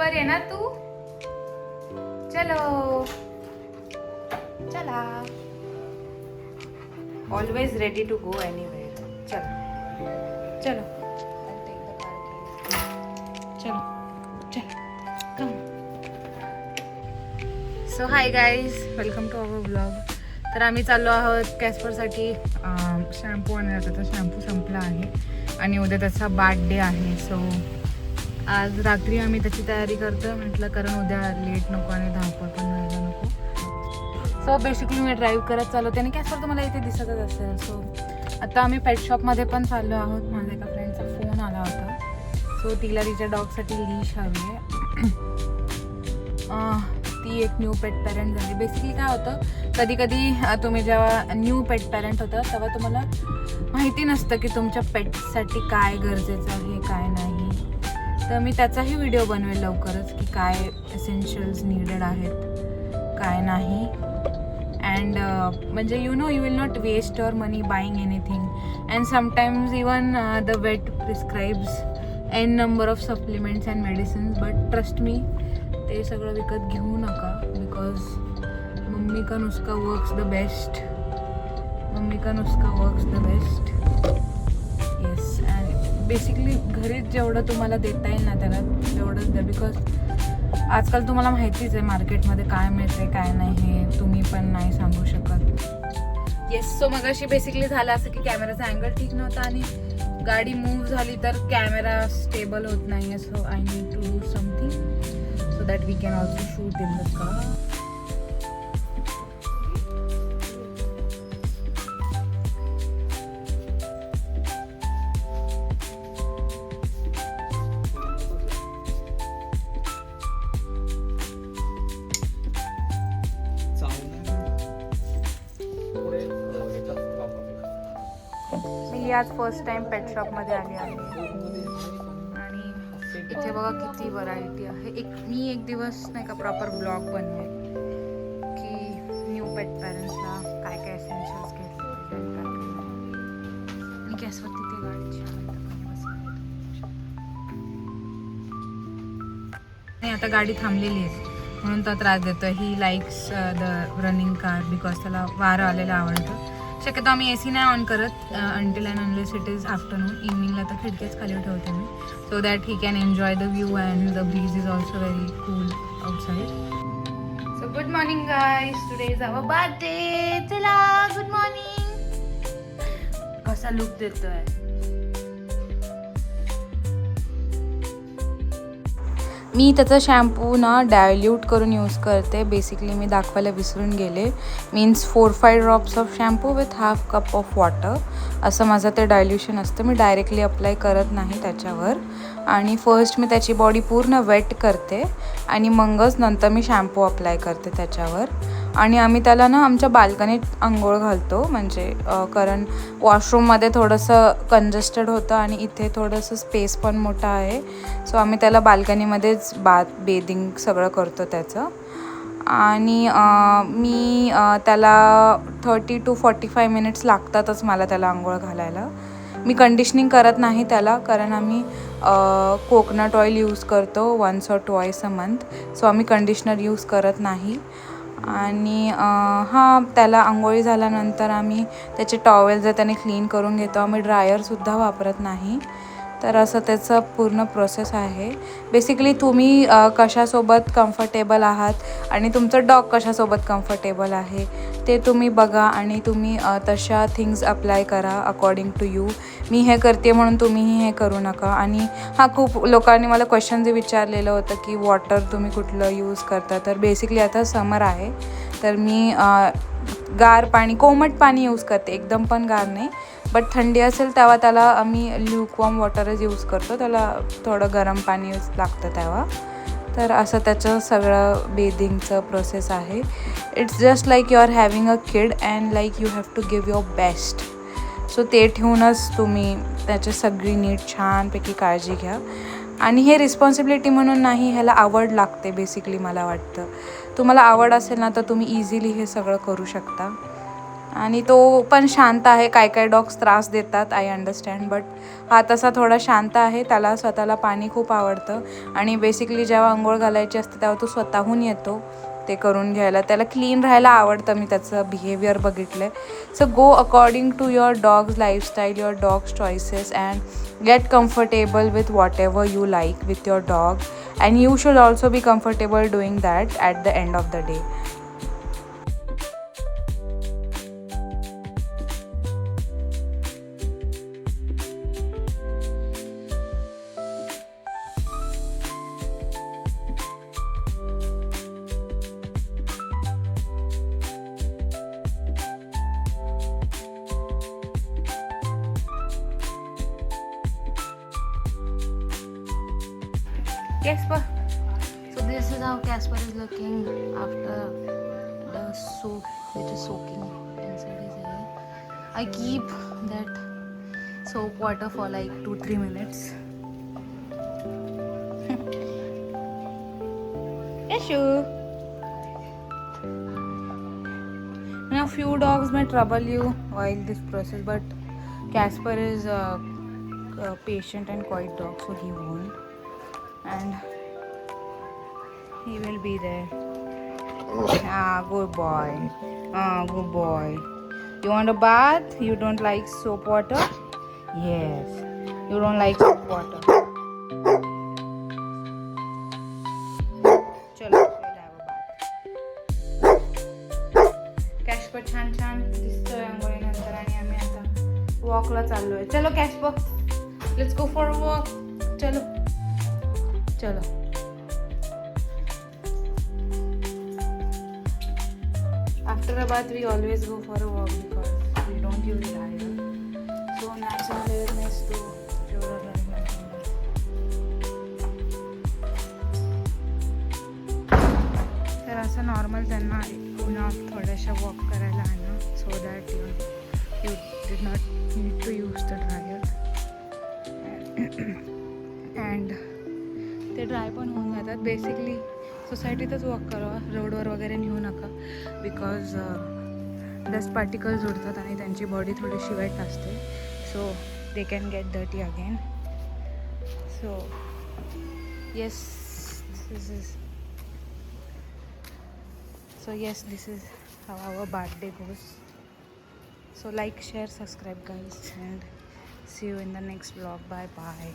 तयार आहे ना तू? चलो चला. Always ready to go anywhere. चलो चलो चलो चलो come. So hi guys, welcome to our blog. तर आम्ही चाललो आहोत कॅस्परसाठी शॅम्पू आणण्यात. त्याचा शॅम्पू संपला आहे आणि उद्या त्याचा बर्थडे आहे. सो आज रात्री आम्ही त्याची तयारी करतो म्हटलं, कारण उद्या लेट नको आणि धावपळ पण व्हायला नको. सो बेसिकली मी ड्राईव्ह करत चालवते आणि कॅस्पर तुम्हाला इथे दिसतच असेल. सो आता आम्ही पेट शॉपमध्ये पण चाललो आहोत. माझ्या एका फ्रेंडचा फोन आला होता. सो तिला तिच्या डॉगसाठी लीश हवी आहे. ती एक न्यू पेट पॅरेंट झाली. बेसिकली काय होतं, कधी कधी तुम्ही जेव्हा न्यू पेट पॅरेंट होता तेव्हा तुम्हाला माहिती नसतं की तुमच्या पेटसाठी काय गरजेचं आहे काय नाही. तर मी त्याचाही व्हिडिओ बनवेल लवकरच की काय एसेन्शियल्स नीडेड आहेत काय नाही. अँड म्हणजे you know, you will not waste your money buying anything. And sometimes even the vet prescribes an number of supplements and medicines. But trust me, ते सगळं विकत घेऊ नका. बिकॉज मम्मी का नुस्खा वर्क्स द बेस्ट. मम्मी का नुस्खा works the best. Yes. And basically घरीच जेवढं तुम्हाला देता येईल ना त्याला तेवढंच द्या. बिकॉज आजकाल तुम्हाला माहितीच आहे मार्केटमध्ये काय मिळते काय नाही हे तुम्ही पण नाही सांगू शकत. येस. सो मग अशी बेसिकली झालं असं की कॅमेराचा अँगल ठीक नव्हता आणि गाडी मूव्ह झाली तर कॅमेरा स्टेबल होत नाही आहे. So I need to do something so that we can also shoot in the car. मी आज फर्स्ट टाइम पेट शॉपमध्ये आली आहे आणि इथे बघा किती व्हरायटी आहे. मी एक दिवस नाही का प्रॉपर ब्लॉग बनवेल की न्यू पेट पॅरेंट्सला काय काय एसेन्शियल्स घेतले आणि गॅसवर तिथे गाडी नाही. आता गाडी थांबलेली आहे म्हणून तो त्रास देतोय. He likes the running car because त्याला वारं आलेलं आवडतं. शक्यतो आम्ही AC नाही ऑन करत until and unless it is afternoon. इव्हनिंगला तर खिडकीच खाली ठेवते मी so that he can enjoy the view and the breeze is also very cool outside. So good morning guys, today is our birthday. चला good morning. कसा look देतोय. मी त्याचा शॅम्पू ना डायल्यूट करून यूज करते. बेसिकली मी दाखवायला विसरून गेले. Means 4-5 drops of shampoo with half cup of water असं माझं ते डायल्युशन असतं. मी डायरेक्टली अप्लाय करत नाही त्याच्यावर. आणि फर्स्ट मी त्याची बॉडी पूर्ण वेट करते आणि मगच नंतर मी शॅम्पू अप्लाय करते त्याच्यावर. आणि आम्ही त्याला ना आमच्या बाल्कनीत आंघोळ घालतो म्हणजे कारण वॉशरूममध्ये थोडंसं कंजेस्टेड होतं आणि इथे थोडंसं स्पेस पण मोठा आहे. सो आम्ही त्याला बाल्कनीमध्येच बेदिंग सगळं करतो त्याचं. आणि मी त्याला 30 to 45 मिनिट्स लागतातच मला त्याला आंघोळ घालायला. मी कंडिशनिंग करत नाही त्याला कारण आम्ही कोकोनट ऑइल यूज करतो 1 or 2 a month. सो आम्ही कंडिशनर यूज करत नाही. आणि हां, त्याला आंघोळी झाल्यानंतर आम्ही त्याचे टॉवेल जर त्याने क्लीन करून घेतो. आम्ही ड्रायरसुद्धा वापरत नाही. तर असं त्याचं पूर्ण प्रोसेस आहे. बेसिकली तुम्ही कशासोबत कम्फर्टेबल आहात आणि तुमचं डॉग कशासोबत कम्फर्टेबल आहे ते तुम्ही बघा आणि तुम्ही तशा थिंग्स अप्लाय करा अकॉर्डिंग टू यू. मी हे करते म्हणून तुम्हीही हे करू नका. आणि खूप लोकांनी मला क्वेश्चन्स विचारलेलं होतं की वॉटर तुम्ही कुठलं यूज करता. तर बेसिकली आता समर आहे तर मी गार पाणी, कोमट पाणी यूज करते. एकदम पण गार नाही, बट थंडी असेल तेव्हा त्याला आम्ही ल्यूकवॉर्म वॉटरच यूज करतो. त्याला थोडं गरम पाणी लागतं तेव्हा. तर असं त्याचं सगळं बेदिंगचं प्रोसेस आहे. It's just like you are having a kid and like you have to give your best. So ते ठेवूनच तुम्ही त्याची सगळी नीट छानपैकी काळजी घ्या. आणि हे रिस्पॉन्सिबिलिटी म्हणून नाही, ह्याला आवड लागते बेसिकली मला वाटतं. तुम्हाला आवड असेल ना तर तुम्ही इझिली हे सगळं करू शकता. आणि तो पण शांत आहे. काय काय डॉग्स त्रास देतात, आय अंडरस्टँड, बट हा तसा थोडा शांत आहे. त्याला स्वतःला पाणी खूप आवडतं आणि बेसिकली जेव्हा अंघोळ घालायची असते तेव्हा तो स्वतःहून येतो ते करून घ्यायला. त्याला क्लीन राहायला आवडतं, मी त्याचं बिहेवियर बघितलं आहे. So go according to your dog's lifestyle, your dog's choices and get comfortable with whatever you like with your dog and you should also be comfortable doing that at the end of the day. Casper. So this is how Casper is looking after the soap which is soaking inside his hair. I keep that soap water for like 2-3 minutes. Yeshu. Now few dogs may trouble you while this process, but Casper is a patient and quiet dog, so he won't. And he will be there. Ah, good boy. Ah, good boy. You want a bath? You don't like soap water? Yes. You don't like soap water. चलो, we'll have a bath. कॅशपर छान छान दिसतोय आंघोळीनंतर आणि आम्ही आता वॉकला चाललोय. चलो Casper, let's go for a walk. चलो चलो. After a bath we always go for a walk because we don't use dryer. So natural airness to pure dryness. तर असं नॉर्मल त्यांना पुन्हा थोड्याशा वॉक करायला आणा so that you did not need to use the dryer and ते dry पण होऊन जातात. बेसिकली सोसायटीतच वॉक करावा, रोडवर वगैरे नेऊ नका बिकॉज डस्ट पार्टिकल्स उडतात आणि त्यांची बॉडी थोडीशी वेट असते. So they can get dirty again. So yes this is this is how our birthday goes. So like, share, subscribe guys and see you in the next vlog. Bye bye.